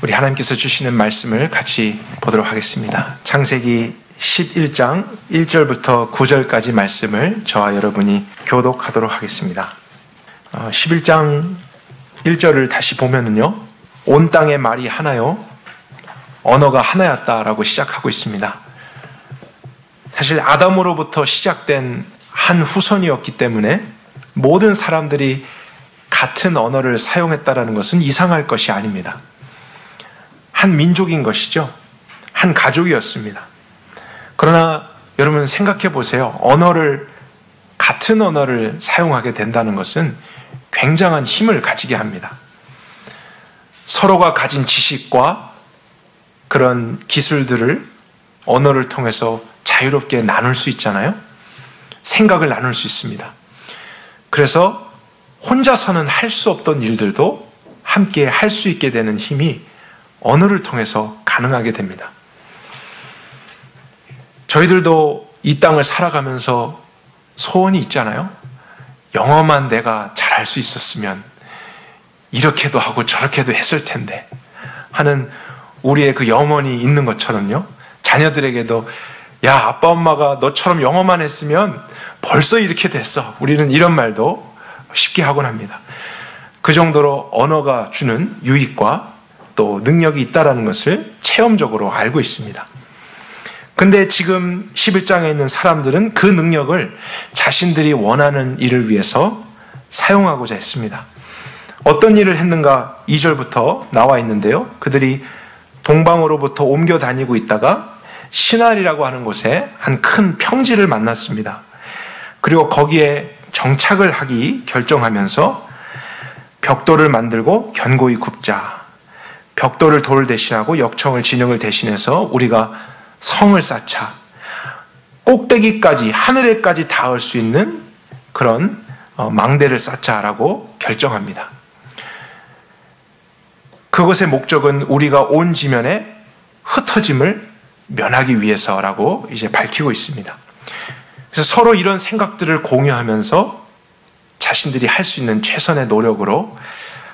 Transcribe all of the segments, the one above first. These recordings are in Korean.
우리 하나님께서 주시는 말씀을 같이 보도록 하겠습니다. 창세기 11장 1절부터 9절까지 말씀을 저와 여러분이 교독하도록 하겠습니다. 11장 1절을 다시 보면은요, 온 땅의 말이 하나요, 언어가 하나였다라고 시작하고 있습니다. 사실 아담으로부터 시작된 한 후손이었기 때문에 모든 사람들이 같은 언어를 사용했다라는 것은 이상할 것이 아닙니다. 한 민족인 것이죠. 한 가족이었습니다. 그러나 여러분 생각해 보세요. 같은 언어를 사용하게 된다는 것은 굉장한 힘을 가지게 합니다. 서로가 가진 지식과 그런 기술들을 언어를 통해서 자유롭게 나눌 수 있잖아요. 생각을 나눌 수 있습니다. 그래서 혼자서는 할 수 없던 일들도 함께 할 수 있게 되는 힘이 언어를 통해서 가능하게 됩니다. 저희들도 이 땅을 살아가면서 소원이 있잖아요. 영어만 내가 잘할 수 있었으면 이렇게도 하고 저렇게도 했을 텐데 하는 우리의 그 염원이 있는 것처럼요, 자녀들에게도 야, 아빠 엄마가 너처럼 영어만 했으면 벌써 이렇게 됐어. 우리는 이런 말도 쉽게 하곤 합니다. 그 정도로 언어가 주는 유익과 또 능력이 있다는 것을 체험적으로 알고 있습니다. 근데 지금 11장에 있는 사람들은 그 능력을 자신들이 원하는 일을 위해서 사용하고자 했습니다. 어떤 일을 했는가 2절부터 나와 있는데요. 그들이 동방으로부터 옮겨 다니고 있다가 시날이라고 하는 곳에 한 큰 평지를 만났습니다. 그리고 거기에 정착을 하기 결정하면서 벽돌을 만들고 견고히 굽자. 벽돌을 돌을 대신하고 역청을 진흙을 대신해서 우리가 성을 쌓자. 꼭대기까지, 하늘에까지 닿을 수 있는 그런 망대를 쌓자라고 결정합니다. 그것의 목적은 우리가 온 지면에 흩어짐을 면하기 위해서라고 이제 밝히고 있습니다. 그래서 서로 이런 생각들을 공유하면서 자신들이 할 수 있는 최선의 노력으로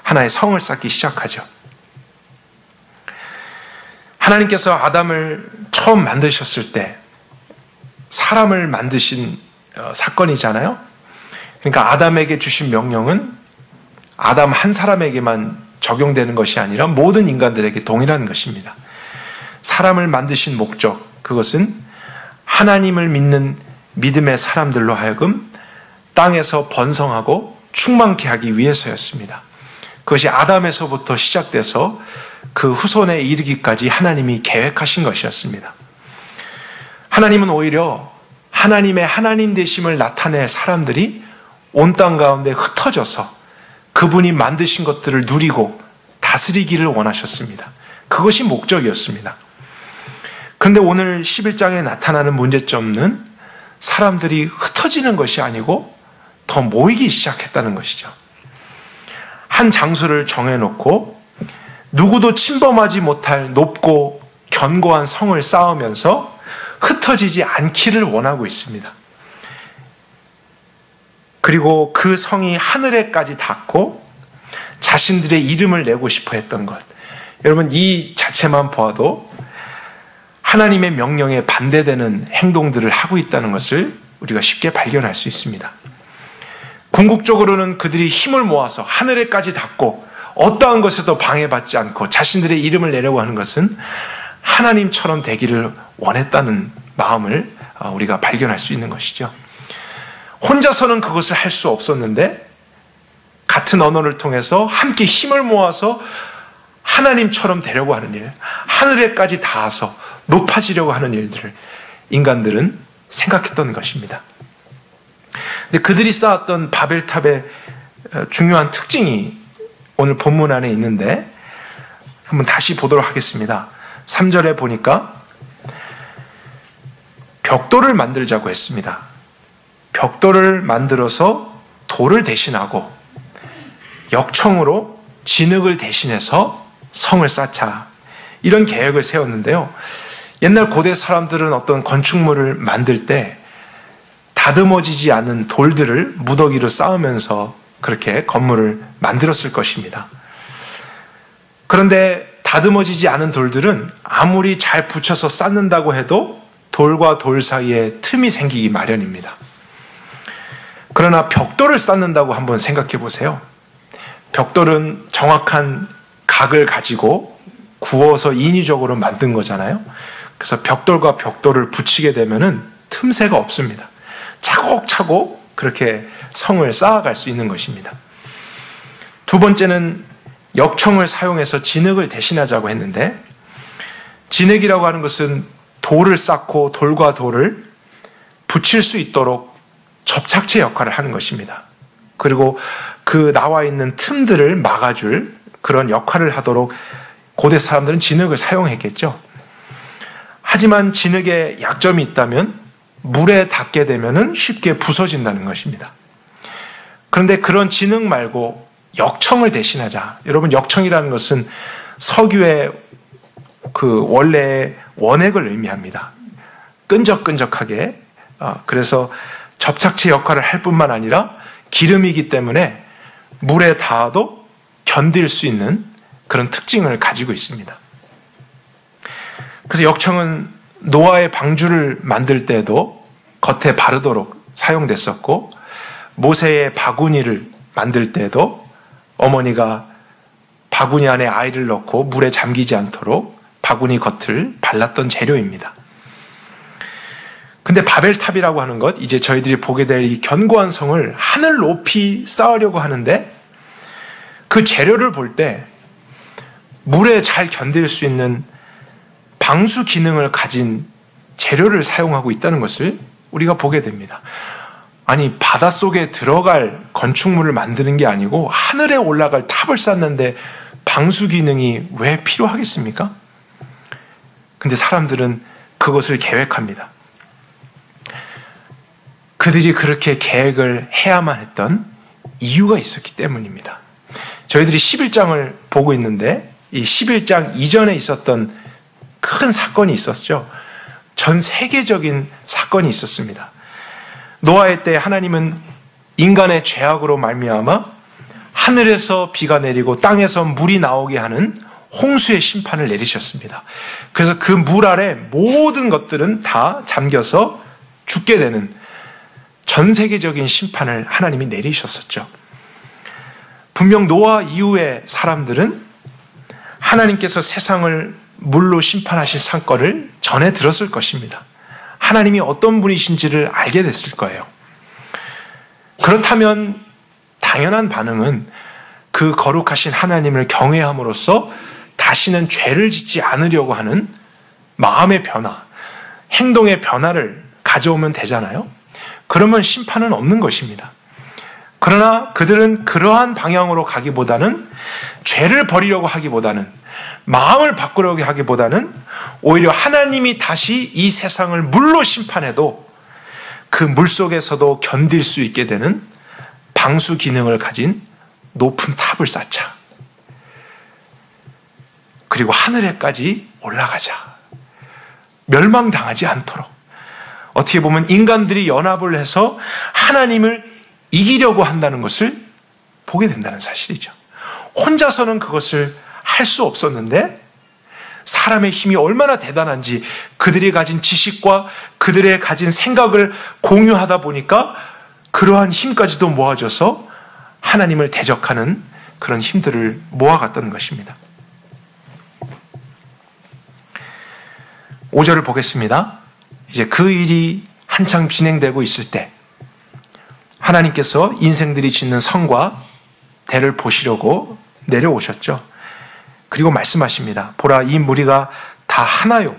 하나의 성을 쌓기 시작하죠. 하나님께서 아담을 처음 만드셨을 때 사람을 만드신 사건이잖아요. 그러니까 아담에게 주신 명령은 아담 한 사람에게만 적용되는 것이 아니라 모든 인간들에게 동일한 것입니다. 사람을 만드신 목적, 그것은 하나님을 믿는 믿음의 사람들로 하여금 땅에서 번성하고 충만케 하기 위해서였습니다. 그것이 아담에서부터 시작돼서 그 후손에 이르기까지 하나님이 계획하신 것이었습니다. 하나님은 오히려 하나님의 하나님 되심을 나타낼 사람들이 온 땅 가운데 흩어져서 그분이 만드신 것들을 누리고 다스리기를 원하셨습니다. 그것이 목적이었습니다. 그런데 오늘 11장에 나타나는 문제점은 사람들이 흩어지는 것이 아니고 더 모이기 시작했다는 것이죠. 한 장소를 정해놓고 누구도 침범하지 못할 높고 견고한 성을 쌓으면서 흩어지지 않기를 원하고 있습니다. 그리고 그 성이 하늘에까지 닿고 자신들의 이름을 내고 싶어 했던 것. 여러분, 이 자체만 보아도 하나님의 명령에 반대되는 행동들을 하고 있다는 것을 우리가 쉽게 발견할 수 있습니다. 궁극적으로는 그들이 힘을 모아서 하늘에까지 닿고 어떠한 것에도 방해받지 않고 자신들의 이름을 내려고 하는 것은 하나님처럼 되기를 원했다는 마음을 우리가 발견할 수 있는 것이죠. 혼자서는 그것을 할 수 없었는데 같은 언어를 통해서 함께 힘을 모아서 하나님처럼 되려고 하는 일, 하늘에까지 닿아서 높아지려고 하는 일들을 인간들은 생각했던 것입니다. 근데 그들이 쌓았던 바벨탑의 중요한 특징이 오늘 본문 안에 있는데 한번 다시 보도록 하겠습니다. 3절에 보니까 벽돌을 만들자고 했습니다. 벽돌을 만들어서 돌을 대신하고 역청으로 진흙을 대신해서 성을 쌓자. 이런 계획을 세웠는데요. 옛날 고대 사람들은 어떤 건축물을 만들 때 다듬어지지 않은 돌들을 무더기로 쌓으면서 그렇게 건물을 만들었을 것입니다. 그런데 다듬어지지 않은 돌들은 아무리 잘 붙여서 쌓는다고 해도 돌과 돌 사이에 틈이 생기기 마련입니다. 그러나 벽돌을 쌓는다고 한번 생각해 보세요. 벽돌은 정확한 각을 가지고 구워서 인위적으로 만든 거잖아요. 그래서 벽돌과 벽돌을 붙이게 되면은 틈새가 없습니다. 차곡차곡 그렇게 성을 쌓아갈 수 있는 것입니다. 두 번째는 역청을 사용해서 진흙을 대신하자고 했는데, 진흙이라고 하는 것은 돌을 쌓고 돌과 돌을 붙일 수 있도록 접착체 역할을 하는 것입니다. 그리고 그 나와 있는 틈들을 막아줄 그런 역할을 하도록 고대 사람들은 진흙을 사용했겠죠. 하지만 진흙에 약점이 있다면 물에 닿게 되면 쉽게 부서진다는 것입니다. 그런데 그런 진흙 말고 역청을 대신하자. 여러분, 역청이라는 것은 석유의 그 원래의 원액을 의미합니다. 끈적끈적하게. 그래서 접착체 역할을 할 뿐만 아니라 기름이기 때문에 물에 닿아도 견딜 수 있는 그런 특징을 가지고 있습니다. 그래서 역청은 노아의 방주를 만들 때도 겉에 바르도록 사용됐었고, 모세의 바구니를 만들 때도 어머니가 바구니 안에 아이를 넣고 물에 잠기지 않도록 바구니 겉을 발랐던 재료입니다. 근데 바벨탑이라고 하는 것, 이제 저희들이 보게 될 이 견고한 성을 하늘 높이 쌓으려고 하는데, 그 재료를 볼 때 물에 잘 견딜 수 있는 방수 기능을 가진 재료를 사용하고 있다는 것을 우리가 보게 됩니다. 아니, 바닷속에 들어갈 건축물을 만드는 게 아니고 하늘에 올라갈 탑을 쌓는데 방수 기능이 왜 필요하겠습니까? 근데 사람들은 그것을 계획합니다. 그들이 그렇게 계획을 해야만 했던 이유가 있었기 때문입니다. 저희들이 11장을 보고 있는데, 이 11장 이전에 있었던 큰 사건이 있었죠. 전 세계적인 사건이 있었습니다. 노아의 때 하나님은 인간의 죄악으로 말미암아 하늘에서 비가 내리고 땅에서 물이 나오게 하는 홍수의 심판을 내리셨습니다. 그래서 그 물 아래 모든 것들은 다 잠겨서 죽게 되는 전 세계적인 심판을 하나님이 내리셨었죠. 분명 노아 이후의 사람들은 하나님께서 세상을 물로 심판하실 사건을 전해 들었을 것입니다. 하나님이 어떤 분이신지를 알게 됐을 거예요. 그렇다면 당연한 반응은 그 거룩하신 하나님을 경외함으로써 다시는 죄를 짓지 않으려고 하는 마음의 변화, 행동의 변화를 가져오면 되잖아요. 그러면 심판은 없는 것입니다. 그러나 그들은 그러한 방향으로 가기보다는, 죄를 버리려고 하기보다는, 마음을 바꾸려고 하기보다는 오히려 하나님이 다시 이 세상을 물로 심판해도 그 물 속에서도 견딜 수 있게 되는 방수 기능을 가진 높은 탑을 쌓자. 그리고 하늘에까지 올라가자. 멸망당하지 않도록. 어떻게 보면 인간들이 연합을 해서 하나님을 이기려고 한다는 것을 보게 된다는 사실이죠. 혼자서는 그것을 할 수 없었는데 사람의 힘이 얼마나 대단한지, 그들이 가진 지식과 그들의 가진 생각을 공유하다 보니까 그러한 힘까지도 모아져서 하나님을 대적하는 그런 힘들을 모아갔던 것입니다. 5절을 보겠습니다. 이제 그 일이 한창 진행되고 있을 때 하나님께서 인생들이 짓는 성과 대를 보시려고 내려오셨죠. 그리고 말씀하십니다. 보라, 이 무리가 다 하나요.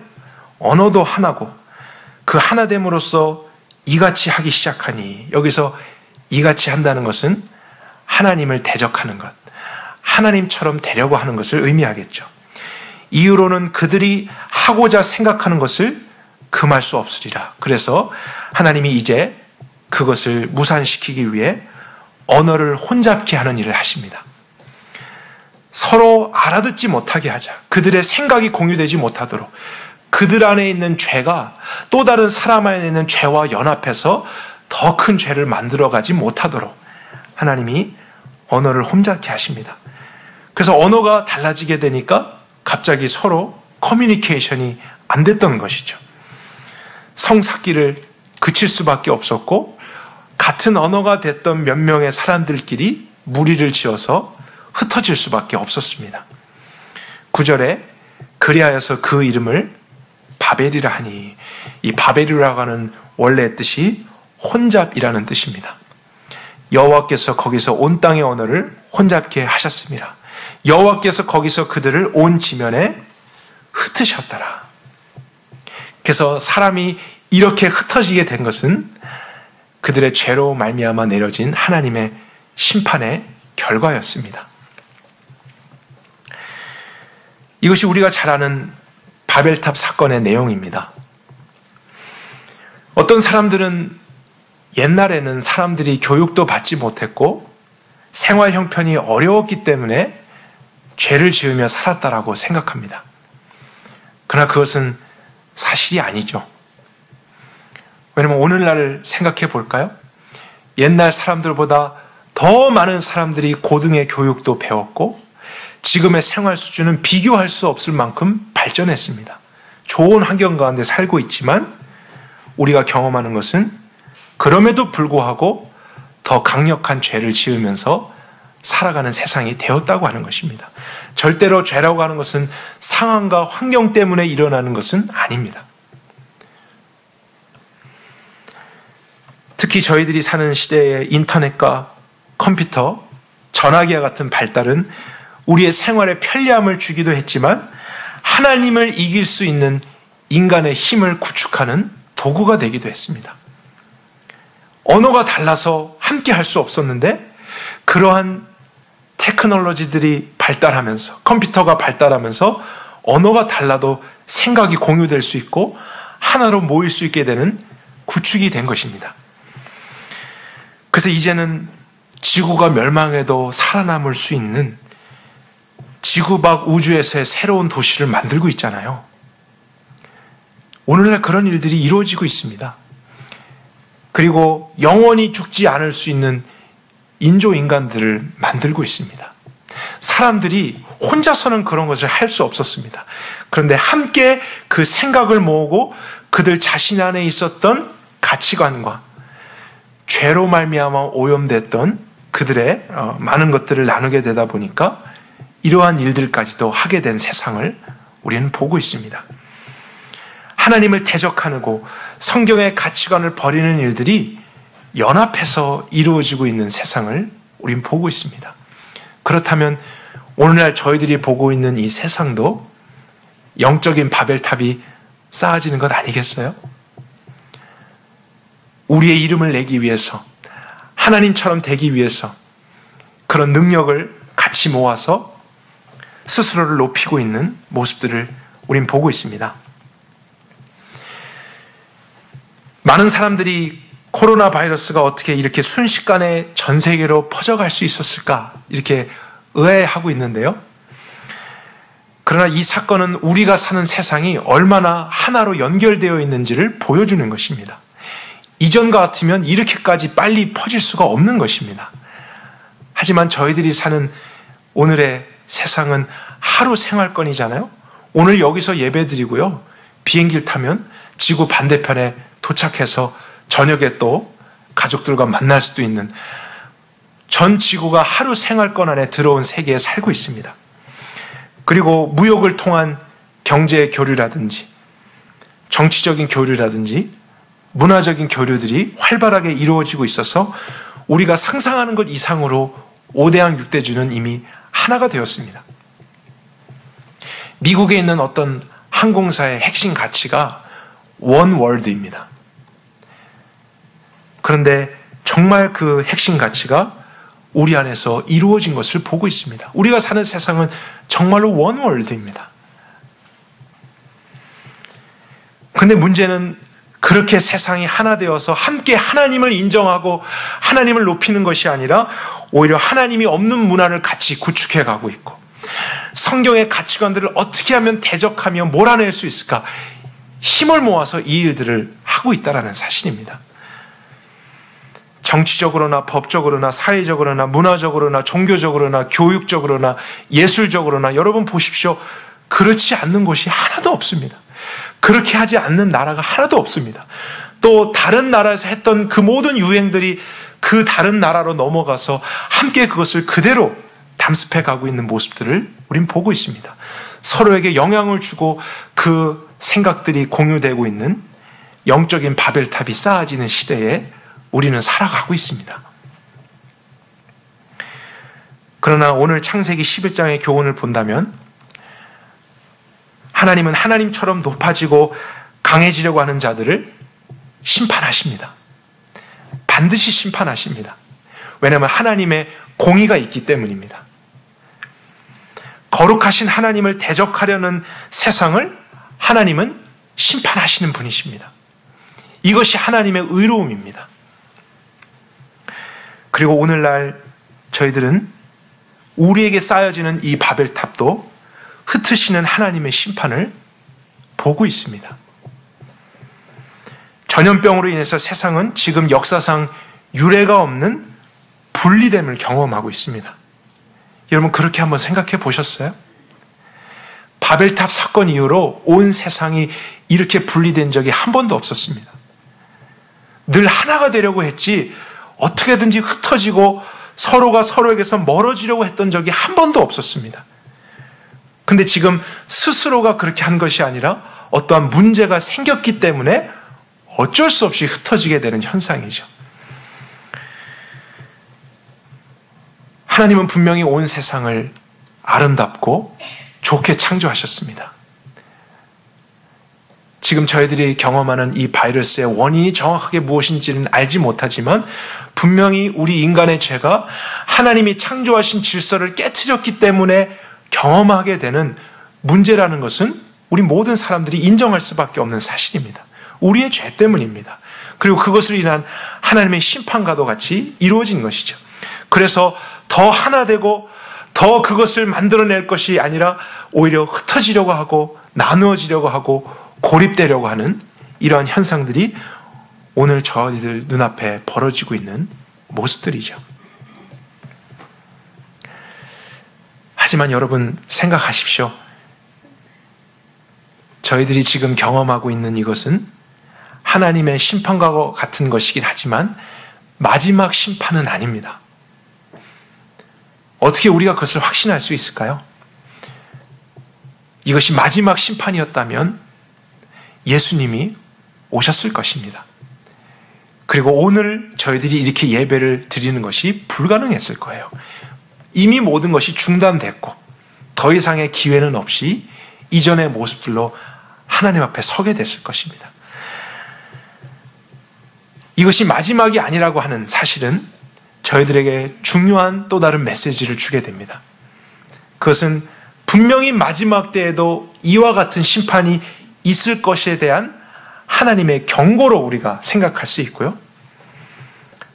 언어도 하나고 그 하나됨으로써 이같이 하기 시작하니, 여기서 이같이 한다는 것은 하나님을 대적하는 것, 하나님처럼 되려고 하는 것을 의미하겠죠. 이후로는 그들이 하고자 생각하는 것을 금할 수 없으리라. 그래서 하나님이 이제 그것을 무산시키기 위해 언어를 혼잡케 하는 일을 하십니다. 서로 알아듣지 못하게 하자. 그들의 생각이 공유되지 못하도록, 그들 안에 있는 죄가 또 다른 사람 안에 있는 죄와 연합해서 더 큰 죄를 만들어가지 못하도록 하나님이 언어를 혼잡케 하십니다. 그래서 언어가 달라지게 되니까 갑자기 서로 커뮤니케이션이 안 됐던 것이죠. 성사기를 그칠 수밖에 없었고 같은 언어가 됐던 몇 명의 사람들끼리 무리를 지어서 흩어질 수밖에 없었습니다. 9절에 그리하여서 그 이름을 바벨이라 하니, 이 바벨이라고 하는 원래 뜻이 혼잡이라는 뜻입니다. 여호와께서 거기서 온 땅의 언어를 혼잡게 하셨습니다. 여호와께서 거기서 그들을 온 지면에 흩으셨더라. 그래서 사람이 이렇게 흩어지게 된 것은 그들의 죄로 말미암아 내려진 하나님의 심판의 결과였습니다. 이것이 우리가 잘 아는 바벨탑 사건의 내용입니다. 어떤 사람들은 옛날에는 사람들이 교육도 받지 못했고 생활 형편이 어려웠기 때문에 죄를 지으며 살았다라고 생각합니다. 그러나 그것은 사실이 아니죠. 왜냐하면 오늘날을 생각해 볼까요? 옛날 사람들보다 더 많은 사람들이 고등의 교육도 배웠고 지금의 생활 수준은 비교할 수 없을 만큼 발전했습니다. 좋은 환경 가운데 살고 있지만 우리가 경험하는 것은 그럼에도 불구하고 더 강력한 죄를 지으면서 살아가는 세상이 되었다고 하는 것입니다. 절대로 죄라고 하는 것은 상황과 환경 때문에 일어나는 것은 아닙니다. 특히 저희들이 사는 시대의 인터넷과 컴퓨터, 전화기와 같은 발달은 우리의 생활에 편리함을 주기도 했지만 하나님을 이길 수 있는 인간의 힘을 구축하는 도구가 되기도 했습니다. 언어가 달라서 함께 할 수 없었는데 그러한 테크놀로지들이 발달하면서 컴퓨터가 발달하면서 언어가 달라도 생각이 공유될 수 있고 하나로 모일 수 있게 되는 구축이 된 것입니다. 그래서 이제는 지구가 멸망해도 살아남을 수 있는 지구 밖 우주에서의 새로운 도시를 만들고 있잖아요. 오늘날 그런 일들이 이루어지고 있습니다. 그리고 영원히 죽지 않을 수 있는 인조인간들을 만들고 있습니다. 사람들이 혼자서는 그런 것을 할 수 없었습니다. 그런데 함께 그 생각을 모으고 그들 자신 안에 있었던 가치관과 죄로 말미암아 오염됐던 그들의 많은 것들을 나누게 되다 보니까 이러한 일들까지도 하게 된 세상을 우리는 보고 있습니다. 하나님을 대적하고 성경의 가치관을 버리는 일들이 연합해서 이루어지고 있는 세상을 우리는 보고 있습니다. 그렇다면 오늘날 저희들이 보고 있는 이 세상도 영적인 바벨탑이 쌓아지는 것 아니겠어요? 우리의 이름을 내기 위해서, 하나님처럼 되기 위해서 그런 능력을 같이 모아서 스스로를 높이고 있는 모습들을 우린 보고 있습니다. 많은 사람들이 코로나 바이러스가 어떻게 이렇게 순식간에 전 세계로 퍼져갈 수 있었을까 이렇게 의아해하고 있는데요. 그러나 이 사건은 우리가 사는 세상이 얼마나 하나로 연결되어 있는지를 보여주는 것입니다. 이전과 같으면 이렇게까지 빨리 퍼질 수가 없는 것입니다. 하지만 저희들이 사는 오늘의 세상은 하루 생활권이잖아요. 오늘 여기서 예배드리고요. 비행기를 타면 지구 반대편에 도착해서 저녁에 또 가족들과 만날 수도 있는 전 지구가 하루 생활권 안에 들어온 세계에 살고 있습니다. 그리고 무역을 통한 경제 교류라든지 정치적인 교류라든지 문화적인 교류들이 활발하게 이루어지고 있어서 우리가 상상하는 것 이상으로 5대양 6대주는 이미 하나가 되었습니다. 미국에 있는 어떤 항공사의 핵심 가치가 원월드입니다. 그런데 정말 그 핵심 가치가 우리 안에서 이루어진 것을 보고 있습니다. 우리가 사는 세상은 정말로 원월드입니다. 그런데 문제는 그렇게 세상이 하나 되어서 함께 하나님을 인정하고 하나님을 높이는 것이 아니라 오히려 하나님이 없는 문화를 같이 구축해 가고 있고 성경의 가치관들을 어떻게 하면 대적하며 몰아낼 수 있을까 힘을 모아서 이 일들을 하고 있다는 사실입니다. 정치적으로나 법적으로나 사회적으로나 문화적으로나 종교적으로나 교육적으로나 예술적으로나 여러분 보십시오. 그렇지 않는 곳이 하나도 없습니다. 그렇게 하지 않는 나라가 하나도 없습니다. 또 다른 나라에서 했던 그 모든 유행들이 그 다른 나라로 넘어가서 함께 그것을 그대로 담습해 가고 있는 모습들을 우린 보고 있습니다. 서로에게 영향을 주고 그 생각들이 공유되고 있는 영적인 바벨탑이 쌓아지는 시대에 우리는 살아가고 있습니다. 그러나 오늘 창세기 11장의 교훈을 본다면 하나님은 하나님처럼 높아지고 강해지려고 하는 자들을 심판하십니다. 반드시 심판하십니다. 왜냐하면 하나님의 공의가 있기 때문입니다. 거룩하신 하나님을 대적하려는 세상을 하나님은 심판하시는 분이십니다. 이것이 하나님의 의로움입니다. 그리고 오늘날 저희들은 우리에게 쌓여지는 이 바벨탑도 흩으시는 하나님의 심판을 보고 있습니다. 전염병으로 인해서 세상은 지금 역사상 유례가 없는 분리됨을 경험하고 있습니다. 여러분 그렇게 한번 생각해 보셨어요? 바벨탑 사건 이후로 온 세상이 이렇게 분리된 적이 한 번도 없었습니다. 늘 하나가 되려고 했지 어떻게든지 흩어지고 서로가 서로에게서 멀어지려고 했던 적이 한 번도 없었습니다. 근데 지금 스스로가 그렇게 한 것이 아니라 어떠한 문제가 생겼기 때문에 어쩔 수 없이 흩어지게 되는 현상이죠. 하나님은 분명히 온 세상을 아름답고 좋게 창조하셨습니다. 지금 저희들이 경험하는 이 바이러스의 원인이 정확하게 무엇인지는 알지 못하지만 분명히 우리 인간의 죄가 하나님이 창조하신 질서를 깨트렸기 때문에 경험하게 되는 문제라는 것은 우리 모든 사람들이 인정할 수밖에 없는 사실입니다. 우리의 죄 때문입니다. 그리고 그것을 인한 하나님의 심판과도 같이 이루어진 것이죠. 그래서 더 하나 되고 더 그것을 만들어낼 것이 아니라 오히려 흩어지려고 하고 나누어지려고 하고 고립되려고 하는 이러한 현상들이 오늘 저희들 눈앞에 벌어지고 있는 모습들이죠. 하지만 여러분 생각하십시오. 저희들이 지금 경험하고 있는 이것은 하나님의 심판과 같은 것이긴 하지만 마지막 심판은 아닙니다. 어떻게 우리가 그것을 확신할 수 있을까요? 이것이 마지막 심판이었다면 예수님이 오셨을 것입니다. 그리고 오늘 저희들이 이렇게 예배를 드리는 것이 불가능했을 거예요. 이미 모든 것이 중단됐고 더 이상의 기회는 없이 이전의 모습들로 하나님 앞에 서게 됐을 것입니다. 이것이 마지막이 아니라고 하는 사실은 저희들에게 중요한 또 다른 메시지를 주게 됩니다. 그것은 분명히 마지막 때에도 이와 같은 심판이 있을 것에 대한 하나님의 경고로 우리가 생각할 수 있고요.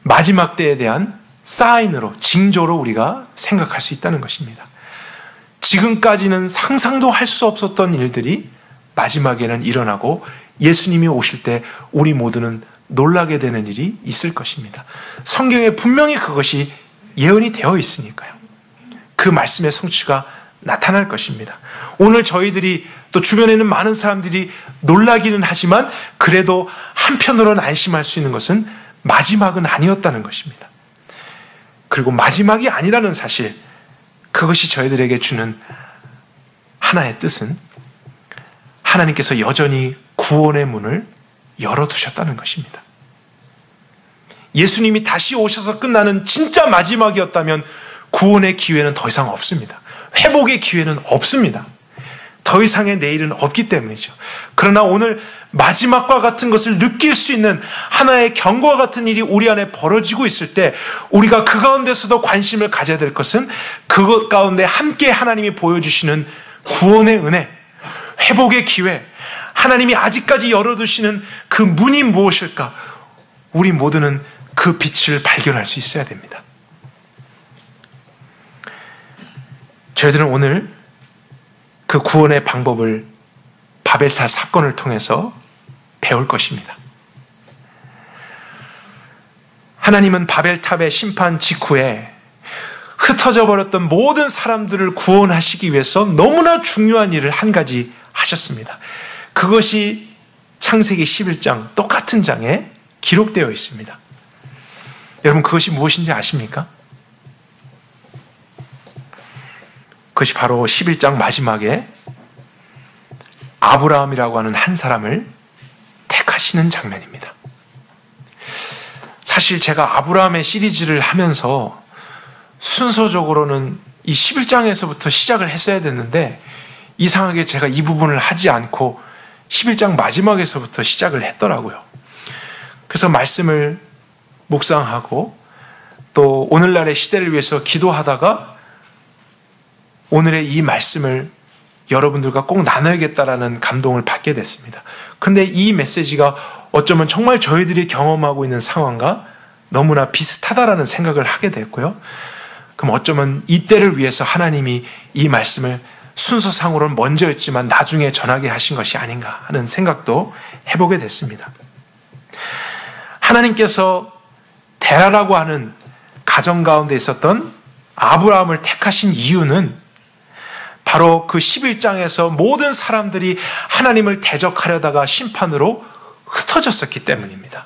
마지막 때에 대한 사인으로, 징조로 우리가 생각할 수 있다는 것입니다. 지금까지는 상상도 할 수 없었던 일들이 마지막에는 일어나고 예수님이 오실 때 우리 모두는 놀라게 되는 일이 있을 것입니다. 성경에 분명히 그것이 예언이 되어 있으니까요. 그 말씀의 성취가 나타날 것입니다. 오늘 저희들이 또 주변에는 많은 사람들이 놀라기는 하지만 그래도 한편으로는 안심할 수 있는 것은 마지막은 아니었다는 것입니다. 그리고 마지막이 아니라는 사실, 그것이 저희들에게 주는 하나의 뜻은 하나님께서 여전히 구원의 문을 열어두셨다는 것입니다. 예수님이 다시 오셔서 끝나는 진짜 마지막이었다면 구원의 기회는 더 이상 없습니다. 회복의 기회는 없습니다. 더 이상의 내일은 없기 때문이죠. 그러나 오늘 마지막과 같은 것을 느낄 수 있는 하나의 경고와 같은 일이 우리 안에 벌어지고 있을 때 우리가 그 가운데서도 관심을 가져야 될 것은 그것 가운데 함께 하나님이 보여주시는 구원의 은혜, 회복의 기회, 하나님이 아직까지 열어두시는 그 문이 무엇일까? 우리 모두는 그 빛을 발견할 수 있어야 됩니다. 저희들은 오늘 그 구원의 방법을 바벨탑 사건을 통해서 배울 것입니다. 하나님은 바벨탑의 심판 직후에 흩어져 버렸던 모든 사람들을 구원하시기 위해서 너무나 중요한 일을 한 가지 하셨습니다. 그것이 창세기 11장 똑같은 장에 기록되어 있습니다. 여러분, 그것이 무엇인지 아십니까? 그것이 바로 11장 마지막에 아브라함이라고 하는 한 사람을 택하시는 장면입니다. 사실 제가 아브라함의 시리즈를 하면서 순서적으로는 이 11장에서부터 시작을 했어야 됐는데 이상하게 제가 이 부분을 하지 않고 11장 마지막에서부터 시작을 했더라고요. 그래서 말씀을 묵상하고 또 오늘날의 시대를 위해서 기도하다가 오늘의 이 말씀을 여러분들과 꼭 나눠야겠다라는 감동을 받게 됐습니다. 근데 이 메시지가 어쩌면 정말 저희들이 경험하고 있는 상황과 너무나 비슷하다라는 생각을 하게 됐고요. 그럼 어쩌면 이때를 위해서 하나님이 이 말씀을 순서상으로는 먼저였지만 나중에 전하게 하신 것이 아닌가 하는 생각도 해보게 됐습니다. 하나님께서 데라라고 하는 가정 가운데 있었던 아브라함을 택하신 이유는 바로 그 11장에서 모든 사람들이 하나님을 대적하려다가 심판으로 흩어졌었기 때문입니다.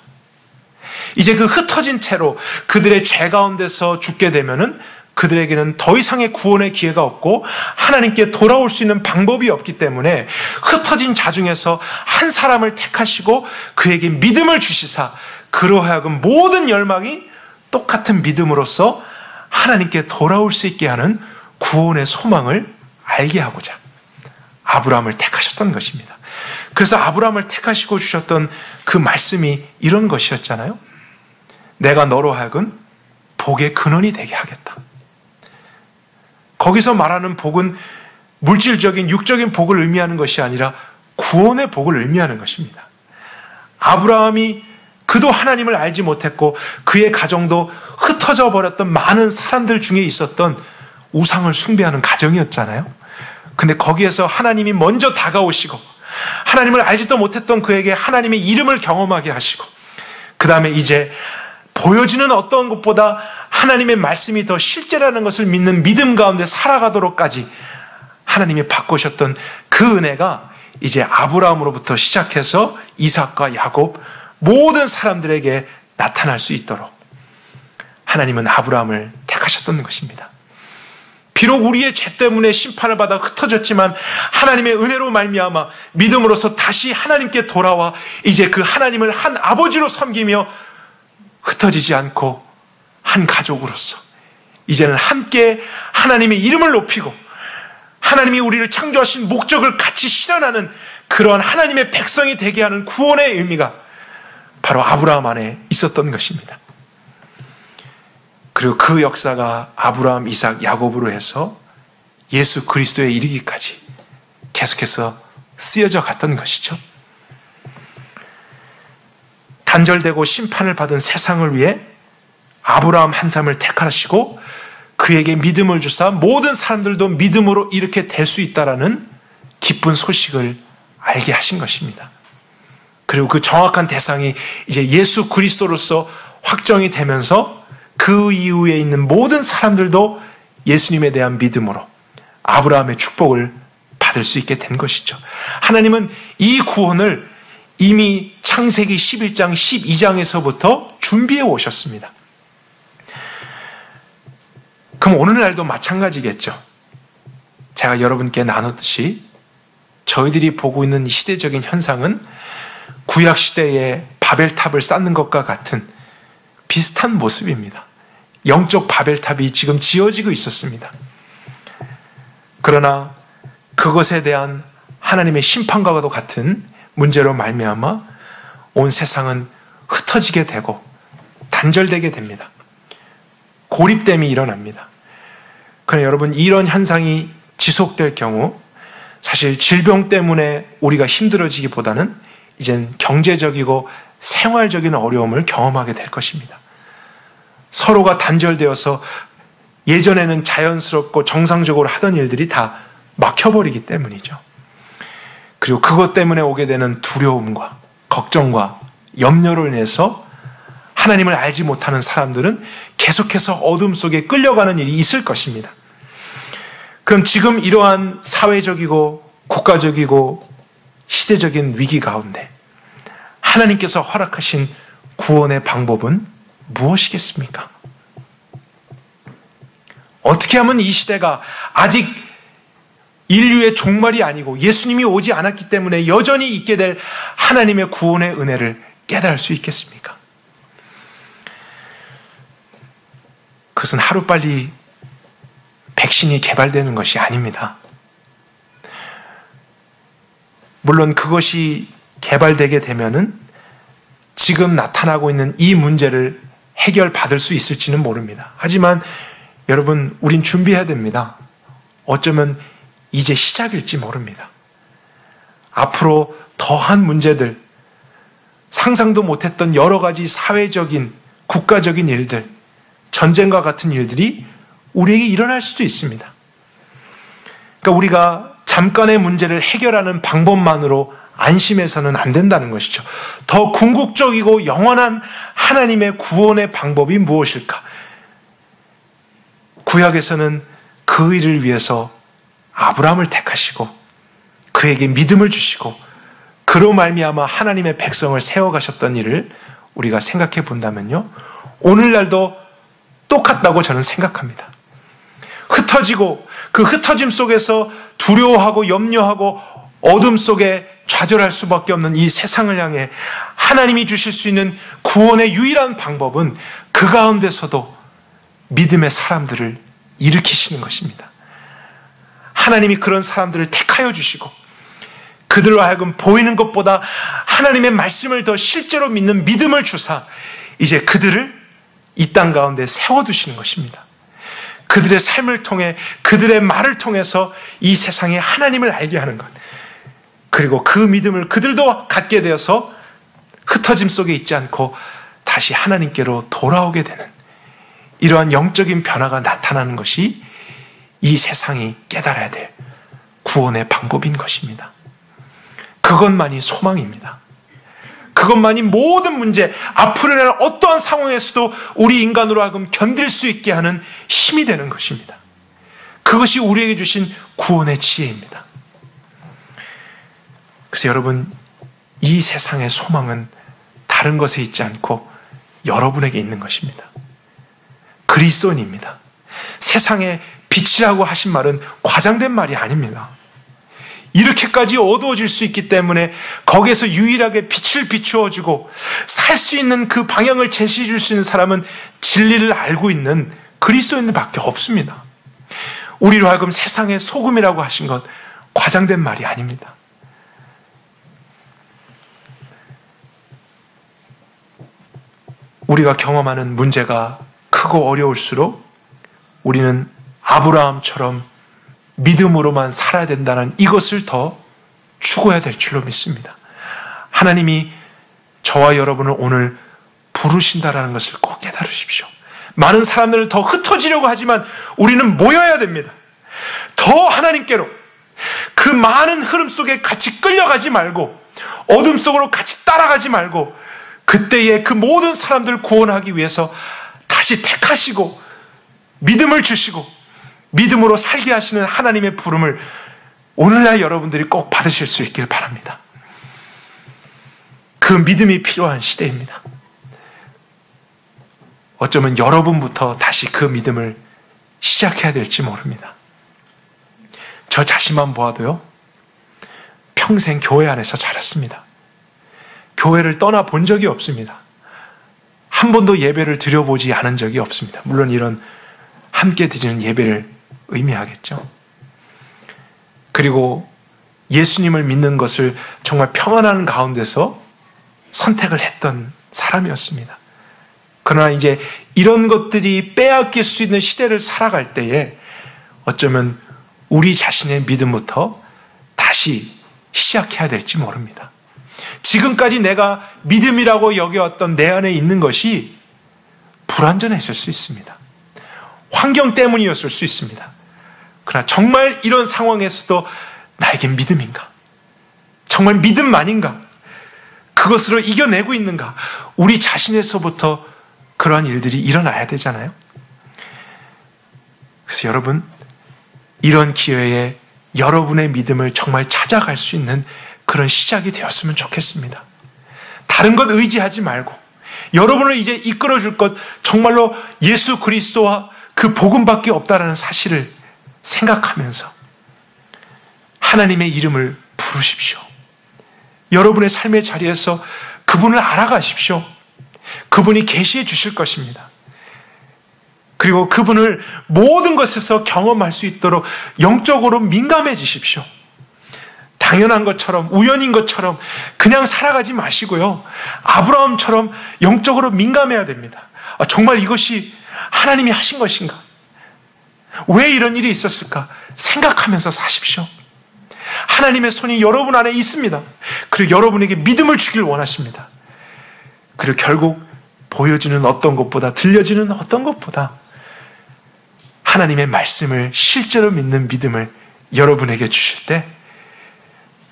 이제 그 흩어진 채로 그들의 죄 가운데서 죽게 되면은 그들에게는 더 이상의 구원의 기회가 없고 하나님께 돌아올 수 있는 방법이 없기 때문에 흩어진 자 중에서 한 사람을 택하시고 그에게 믿음을 주시사 그로 하여금 모든 열망이 똑같은 믿음으로써 하나님께 돌아올 수 있게 하는 구원의 소망을 알게 하고자 아브라함을 택하셨던 것입니다. 그래서 아브라함을 택하시고 주셨던 그 말씀이 이런 것이었잖아요. 내가 너로 하여금 복의 근원이 되게 하겠다. 거기서 말하는 복은 물질적인 육적인 복을 의미하는 것이 아니라 구원의 복을 의미하는 것입니다. 아브라함이 그도 하나님을 알지 못했고 그의 가정도 흩어져 버렸던 많은 사람들 중에 있었던 우상을 숭배하는 가정이었잖아요. 근데 거기에서 하나님이 먼저 다가오시고 하나님을 알지도 못했던 그에게 하나님의 이름을 경험하게 하시고 그 다음에 이제 보여지는 어떤 것보다 하나님의 말씀이 더 실제라는 것을 믿는 믿음 가운데 살아가도록까지 하나님이 바꾸셨던 그 은혜가 이제 아브라함으로부터 시작해서 이삭과 야곱 모든 사람들에게 나타날 수 있도록 하나님은 아브라함을 택하셨던 것입니다. 비록 우리의 죄 때문에 심판을 받아 흩어졌지만 하나님의 은혜로 말미암아 믿음으로써 다시 하나님께 돌아와 이제 그 하나님을 한 아버지로 섬기며 흩어지지 않고 한 가족으로서 이제는 함께 하나님의 이름을 높이고 하나님이 우리를 창조하신 목적을 같이 실현하는 그러한 하나님의 백성이 되게 하는 구원의 의미가 바로 아브라함 안에 있었던 것입니다. 그리고 그 역사가 아브라함, 이삭, 야곱으로 해서 예수 그리스도에 이르기까지 계속해서 쓰여져 갔던 것이죠. 단절되고 심판을 받은 세상을 위해 아브라함 한 사람을 택하시고 그에게 믿음을 주사 모든 사람들도 믿음으로 이렇게 될 수 있다라는 기쁜 소식을 알게 하신 것입니다. 그리고 그 정확한 대상이 이제 예수 그리스도로서 확정이 되면서 그 이후에 있는 모든 사람들도 예수님에 대한 믿음으로 아브라함의 축복을 받을 수 있게 된 것이죠. 하나님은 이 구원을 이미 창세기 11장, 12장에서부터 준비해 오셨습니다. 그럼 오늘날도 마찬가지겠죠. 제가 여러분께 나눴듯이 저희들이 보고 있는 시대적인 현상은 구약시대의 바벨탑을 쌓는 것과 같은 비슷한 모습입니다. 영적 바벨탑이 지금 지어지고 있었습니다. 그러나 그것에 대한 하나님의 심판과도 같은 문제로 말미암아 온 세상은 흩어지게 되고 단절되게 됩니다. 고립됨이 일어납니다. 그러나 여러분, 이런 현상이 지속될 경우 사실 질병 때문에 우리가 힘들어지기보다는 이젠 경제적이고 생활적인 어려움을 경험하게 될 것입니다. 서로가 단절되어서 예전에는 자연스럽고 정상적으로 하던 일들이 다 막혀버리기 때문이죠. 그리고 그것 때문에 오게 되는 두려움과 걱정과 염려로 인해서 하나님을 알지 못하는 사람들은 계속해서 어둠 속에 끌려가는 일이 있을 것입니다. 그럼 지금 이러한 사회적이고 국가적이고 시대적인 위기 가운데 하나님께서 허락하신 구원의 방법은 무엇이겠습니까? 어떻게 하면 이 시대가 아직 인류의 종말이 아니고 예수님이 오지 않았기 때문에 여전히 있게 될 하나님의 구원의 은혜를 깨달을 수 있겠습니까? 그것은 하루빨리 백신이 개발되는 것이 아닙니다. 물론 그것이 개발되게 되면은 지금 나타나고 있는 이 문제를 해결받을 수 있을지는 모릅니다. 하지만 여러분, 우린 준비해야 됩니다. 어쩌면 이제 시작일지 모릅니다. 앞으로 더한 문제들, 상상도 못했던 여러 가지 사회적인, 국가적인 일들, 전쟁과 같은 일들이 우리에게 일어날 수도 있습니다. 그러니까 우리가 잠깐의 문제를 해결하는 방법만으로 안심해서는 안 된다는 것이죠. 더 궁극적이고 영원한 하나님의 구원의 방법이 무엇일까? 구약에서는 그 일을 위해서 아브라함을 택하시고 그에게 믿음을 주시고 그로 말미암아 하나님의 백성을 세워가셨던 일을 우리가 생각해 본다면요, 오늘날도 똑같다고 저는 생각합니다. 흩어지고 그 흩어짐 속에서 두려워하고 염려하고 어둠 속에 좌절할 수밖에 없는 이 세상을 향해 하나님이 주실 수 있는 구원의 유일한 방법은 그 가운데서도 믿음의 사람들을 일으키시는 것입니다. 하나님이 그런 사람들을 택하여 주시고 그들로 하여금 보이는 것보다 하나님의 말씀을 더 실제로 믿는 믿음을 주사 이제 그들을 이 땅 가운데 세워두시는 것입니다. 그들의 삶을 통해 그들의 말을 통해서 이 세상에 하나님을 알게 하는 것, 그리고 그 믿음을 그들도 갖게 되어서 흩어짐 속에 있지 않고 다시 하나님께로 돌아오게 되는 이러한 영적인 변화가 나타나는 것이 이 세상이 깨달아야 될 구원의 방법인 것입니다. 그것만이 소망입니다. 그것만이 모든 문제, 앞으로 날 어떠한 상황에서도 우리 인간으로 하여금 견딜 수 있게 하는 힘이 되는 것입니다. 그것이 우리에게 주신 구원의 지혜입니다. 그래서 여러분, 이 세상의 소망은 다른 것에 있지 않고 여러분에게 있는 것입니다. 그리스도인입니다. 세상의 빛이라고 하신 말은 과장된 말이 아닙니다. 이렇게까지 어두워질 수 있기 때문에 거기에서 유일하게 빛을 비추어주고 살 수 있는 그 방향을 제시해 줄 수 있는 사람은 진리를 알고 있는 그리스도인들밖에 없습니다. 우리로 하여금 세상의 소금이라고 하신 것 과장된 말이 아닙니다. 우리가 경험하는 문제가 크고 어려울수록 우리는 아브라함처럼 믿음으로만 살아야 된다는 이것을 더 추구해야 될 줄로 믿습니다. 하나님이 저와 여러분을 오늘 부르신다라는 것을 꼭 깨달으십시오. 많은 사람들을 더 흩어지려고 하지만 우리는 모여야 됩니다. 더 하나님께로, 그 많은 흐름 속에 같이 끌려가지 말고 어둠 속으로 같이 따라가지 말고 그때에 그 모든 사람들을 구원하기 위해서 다시 택하시고 믿음을 주시고 믿음으로 살게 하시는 하나님의 부름을 오늘날 여러분들이 꼭 받으실 수 있길 바랍니다. 그 믿음이 필요한 시대입니다. 어쩌면 여러분부터 다시 그 믿음을 시작해야 될지 모릅니다. 저 자신만 보아도요, 평생 교회 안에서 자랐습니다. 교회를 떠나본 적이 없습니다. 한 번도 예배를 드려보지 않은 적이 없습니다. 물론 이런 함께 드리는 예배를 의미하겠죠. 그리고 예수님을 믿는 것을 정말 평안한 가운데서 선택을 했던 사람이었습니다. 그러나 이제 이런 것들이 빼앗길 수 있는 시대를 살아갈 때에 어쩌면 우리 자신의 믿음부터 다시 시작해야 될지 모릅니다. 지금까지 내가 믿음이라고 여겨왔던 내 안에 있는 것이 불완전했을 수 있습니다. 환경 때문이었을 수 있습니다. 그러나 정말 이런 상황에서도 나에게 믿음인가? 정말 믿음만인가? 그것으로 이겨내고 있는가? 우리 자신에서부터 그러한 일들이 일어나야 되잖아요. 그래서 여러분, 이런 기회에 여러분의 믿음을 정말 찾아갈 수 있는 그런 시작이 되었으면 좋겠습니다. 다른 것 의지하지 말고 여러분을 이제 이끌어줄 것 정말로 예수 그리스도와 그 복음밖에 없다라는 사실을 생각하면서 하나님의 이름을 부르십시오. 여러분의 삶의 자리에서 그분을 알아가십시오. 그분이 계시해 주실 것입니다. 그리고 그분을 모든 것에서 경험할 수 있도록 영적으로 민감해지십시오. 당연한 것처럼, 우연인 것처럼 그냥 살아가지 마시고요. 아브라함처럼 영적으로 민감해야 됩니다. 정말 이것이 하나님이 하신 것인가? 왜 이런 일이 있었을까? 생각하면서 사십시오. 하나님의 손이 여러분 안에 있습니다. 그리고 여러분에게 믿음을 주길 원하십니다. 그리고 결국 보여지는 어떤 것보다, 들려지는 어떤 것보다 하나님의 말씀을 실제로 믿는 믿음을 여러분에게 주실 때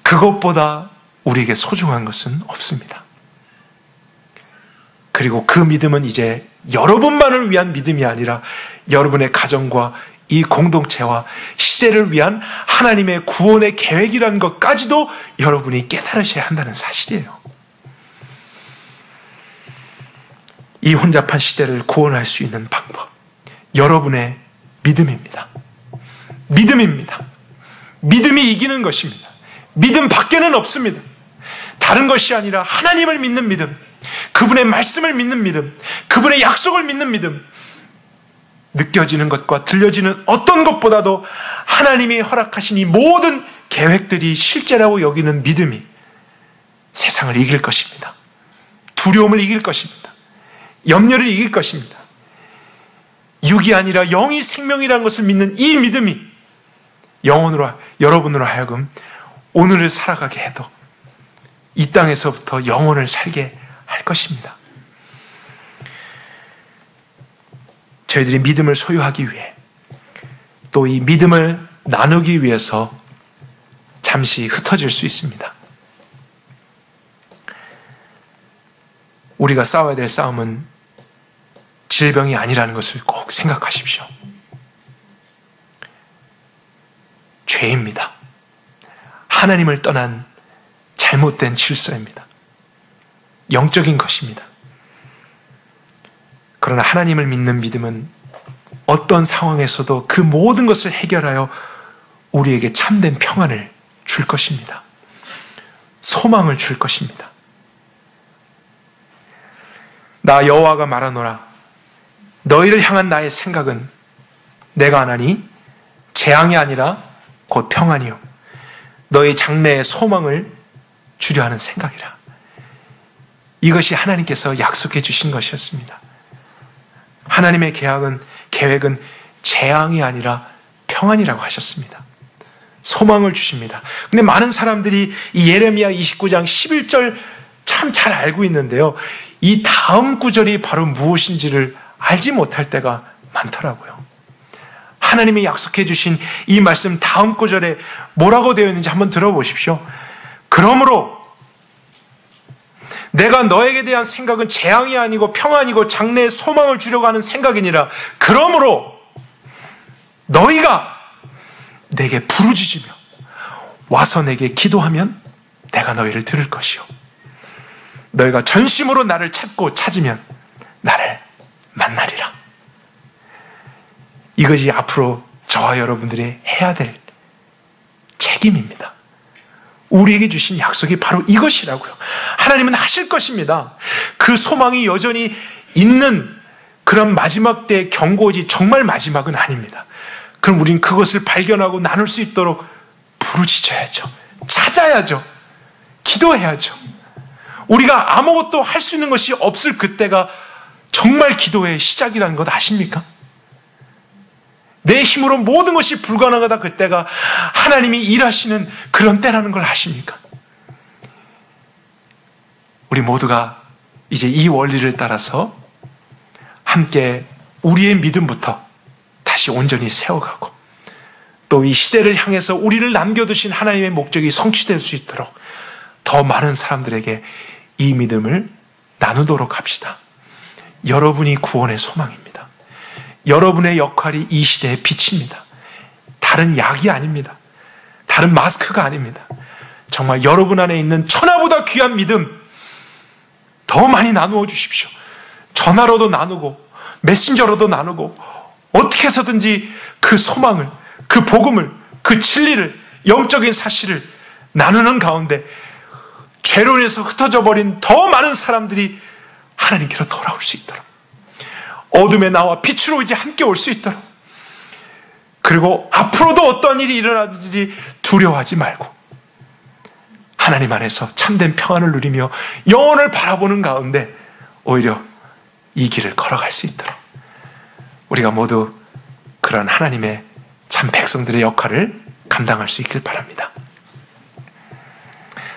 그것보다 우리에게 소중한 것은 없습니다. 그리고 그 믿음은 이제 여러분만을 위한 믿음이 아니라 여러분의 가정과 이 공동체와 시대를 위한 하나님의 구원의 계획이라는 것까지도 여러분이 깨달으셔야 한다는 사실이에요. 이 혼잡한 시대를 구원할 수 있는 방법, 여러분의 믿음입니다. 믿음입니다. 믿음이 이기는 것입니다. 믿음 밖에는 없습니다. 다른 것이 아니라 하나님을 믿는 믿음, 그분의 말씀을 믿는 믿음, 그분의 약속을 믿는 믿음, 느껴지는 것과 들려지는 어떤 것보다도 하나님이 허락하신 이 모든 계획들이 실제라고 여기는 믿음이 세상을 이길 것입니다. 두려움을 이길 것입니다. 염려를 이길 것입니다. 육이 아니라 영이 생명이라는 것을 믿는 이 믿음이 영혼으로, 여러분으로 하여금 오늘을 살아가게 해도 이 땅에서부터 영혼을 살게 할 것입니다. 저희들이 믿음을 소유하기 위해 또 이 믿음을 나누기 위해서 잠시 흩어질 수 있습니다. 우리가 싸워야 될 싸움은 질병이 아니라는 것을 꼭 생각하십시오. 죄입니다. 하나님을 떠난 잘못된 질서입니다. 영적인 것입니다. 그러나 하나님을 믿는 믿음은 어떤 상황에서도 그 모든 것을 해결하여 우리에게 참된 평안을 줄 것입니다. 소망을 줄 것입니다. 나 여호와가 말하노라. 너희를 향한 나의 생각은 내가 하나니 재앙이 아니라 곧 평안이요 너희 장래의 소망을 주려 하는 생각이라. 이것이 하나님께서 약속해 주신 것이었습니다. 하나님의 계획은 재앙이 아니라 평안이라고 하셨습니다. 소망을 주십니다. 근데 많은 사람들이 이 예레미야 29장 11절 참 잘 알고 있는데요. 이 다음 구절이 바로 무엇인지를 알지 못할 때가 많더라고요. 하나님이 약속해 주신 이 말씀 다음 구절에 뭐라고 되어 있는지 한번 들어보십시오. 그러므로 내가 너에게 대한 생각은 재앙이 아니고 평안이고 장래에 소망을 주려고 하는 생각이니라. 그러므로 너희가 내게 부르짖으며 와서 내게 기도하면 내가 너희를 들을 것이요 너희가 전심으로 나를 찾고 찾으면 나를 만나리라. 이것이 앞으로 저와 여러분들이 해야 될 책임입니다. 우리에게 주신 약속이 바로 이것이라고요. 하나님은 하실 것입니다. 그 소망이 여전히 있는 그런 마지막 때의 경고지 정말 마지막은 아닙니다. 그럼 우린 그것을 발견하고 나눌 수 있도록 부르짖어야죠. 찾아야죠. 기도해야죠. 우리가 아무것도 할 수 있는 것이 없을 그때가 정말 기도의 시작이라는 것 아십니까? 내 힘으로 모든 것이 불가능하다 그때가 하나님이 일하시는 그런 때라는 걸 아십니까? 우리 모두가 이제 이 원리를 따라서 함께 우리의 믿음부터 다시 온전히 세워가고 또 이 시대를 향해서 우리를 남겨두신 하나님의 목적이 성취될 수 있도록 더 많은 사람들에게 이 믿음을 나누도록 합시다. 여러분이 구원의 소망입니다. 여러분의 역할이 이 시대의 빛입니다. 다른 약이 아닙니다. 다른 마스크가 아닙니다. 정말 여러분 안에 있는 천하보다 귀한 믿음 더 많이 나누어 주십시오. 전화로도 나누고 메신저로도 나누고 어떻게 해서든지 그 소망을, 그 복음을, 그 진리를, 영적인 사실을 나누는 가운데 죄로 인해서 흩어져 버린 더 많은 사람들이 하나님께로 돌아올 수 있도록, 어둠에 나와 빛으로 이제 함께 올 수 있도록, 그리고 앞으로도 어떤 일이 일어나든지 두려워하지 말고 하나님 안에서 참된 평안을 누리며 영혼을 바라보는 가운데 오히려 이 길을 걸어갈 수 있도록 우리가 모두 그런 하나님의 참 백성들의 역할을 감당할 수 있길 바랍니다.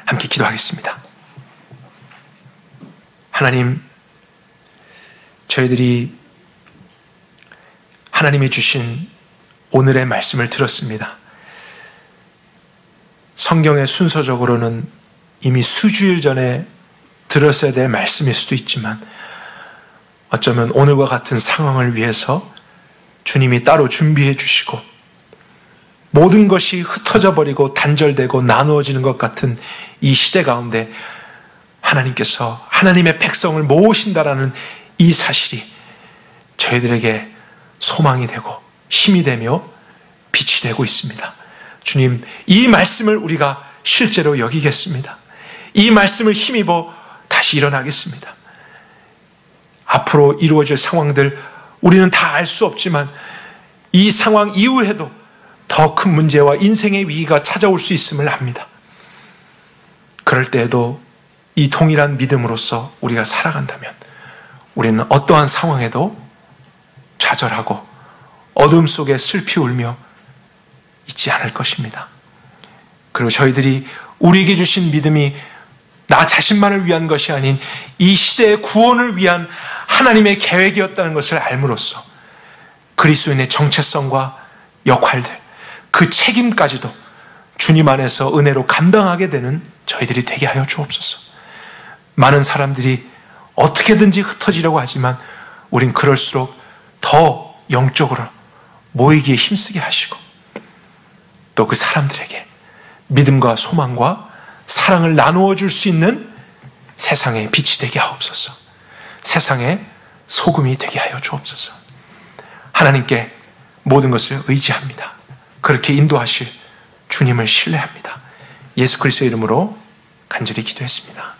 함께 기도하겠습니다. 하나님, 저희들이 하나님이 주신 오늘의 말씀을 들었습니다. 성경의 순서적으로는 이미 수주일 전에 들었어야 될 말씀일 수도 있지만 어쩌면 오늘과 같은 상황을 위해서 주님이 따로 준비해 주시고 모든 것이 흩어져 버리고 단절되고 나누어지는 것 같은 이 시대 가운데 하나님께서 하나님의 백성을 모으신다라는 이 사실이 저희들에게 소망이 되고 힘이 되며 빛이 되고 있습니다. 주님, 이 말씀을 우리가 실제로 여기겠습니다. 이 말씀을 힘입어 다시 일어나겠습니다. 앞으로 이루어질 상황들 우리는 다 알 수 없지만 이 상황 이후에도 더 큰 문제와 인생의 위기가 찾아올 수 있음을 압니다. 그럴 때에도 이 동일한 믿음으로서 우리가 살아간다면 우리는 어떠한 상황에도 좌절하고 어둠 속에 슬피 울며 있지 않을 것입니다. 그리고 저희들이 우리에게 주신 믿음이 나 자신만을 위한 것이 아닌 이 시대의 구원을 위한 하나님의 계획이었다는 것을 알므로써 그리스도인의 정체성과 역할들, 그 책임까지도 주님 안에서 은혜로 감당하게 되는 저희들이 되게 하여 주옵소서. 많은 사람들이 어떻게든지 흩어지려고 하지만 우린 그럴수록 더 영적으로 모이기에 힘쓰게 하시고 또 그 사람들에게 믿음과 소망과 사랑을 나누어 줄 수 있는 세상의 빛이 되게 하옵소서. 세상의 소금이 되게 하여 주옵소서. 하나님께 모든 것을 의지합니다. 그렇게 인도하실 주님을 신뢰합니다. 예수 그리스도의 이름으로 간절히 기도했습니다.